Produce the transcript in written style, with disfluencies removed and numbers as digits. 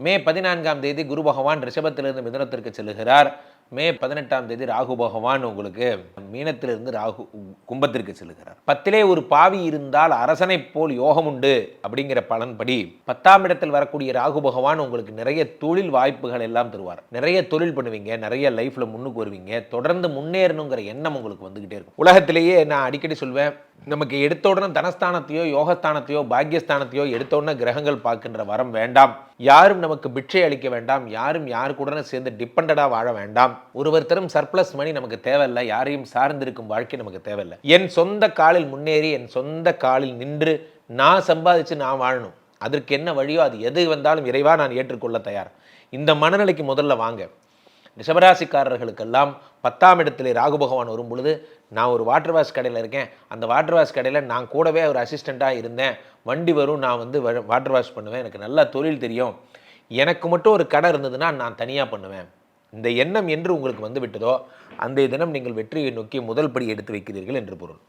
மே 14ஆம் தேதி குரு பகவான் ரிஷபத்திலிருந்து மிதுனத்திற்கு செல்லுகிறார். மே 18ஆம் தேதி ராகு பகவான் உங்களுக்கு மீனத்திலிருந்து ராகு கும்பத்திற்கு செல்லுகிறார். 10லே ஒரு பாவி இருந்தால் அரசனைப் போல் யோகம் உண்டு அப்படிங்கிற பலன்படி 10ஆம் இடத்தில் வரக்கூடிய ராகு பகவான் உங்களுக்கு நிறைய தொழில் வாய்ப்புகள் எல்லாம் தருவார். நிறைய தொழில் பண்ணுவீங்க, நிறைய லைஃப்ல முன்னுக்கு வருவீங்க, தொடர்ந்து முன்னேறணுங்கிற எண்ணம் உங்களுக்கு வந்துகிட்டே இருக்கும். உலகத்திலேயே நான் அடிக்கடி சொல்வேன், நமக்கு எடுத்த உடனே தனஸ்தானத்தையோ யோகஸ்தானத்தையோ பாக்கியஸ்தானத்தையோ எடுத்த உடனே கிரகங்கள் பார்க்கின்ற வரம் வேண்டாம். யாரும் நமக்கு பிட்சை அளிக்க வேண்டாம். யாரும் யாருக்குடனே சேர்ந்து டிபெண்டடா வாழ வேண்டாம். ஒருவர் தரும் சர்ப்ளஸ் மணி நமக்கு தேவையில்லை. யாரையும் சார்ந்திருக்கும் வாழ்க்கை நமக்கு தேவையில்லை. என் சொந்த காலில் முன்னேறி என் சொந்த காலில் நின்று நான் சம்பாதிச்சு நான் வாழணும். அதற்கு என்ன வழியோ அது எது வந்தாலும் இறைவா நான் ஏற்றுக்கொள்ள தயார். இந்த மனநிலைக்கு முதல்ல வாங்க. ரிஷபராசிக்காரர்களுக்கெல்லாம் 10ஆம் இடத்திலே ராகு பகவான் வரும் பொழுது, நான் ஒரு வாட்டர் வாஷ் கடையில் இருக்கேன், அந்த வாட்டர் வாஷ் கடையில் நான் கூடவே ஒரு அசிஸ்டண்ட்டாக இருந்தேன், வண்டி வரும், நான் வந்து வாட்டர் வாஷ் பண்ணுவேன், எனக்கு நல்லா தொழில் தெரியும், எனக்கு மட்டும் ஒரு கடை இருந்ததுன்னா நான் தனியாக பண்ணுவேன். இந்த எண்ணம் என்று உங்களுக்கு வந்து விட்டதோ, அந்த தினம் நீங்கள் வெற்றியை நோக்கி முதல் படி எடுத்து வைக்கிறீர்கள் என்று பொருள்.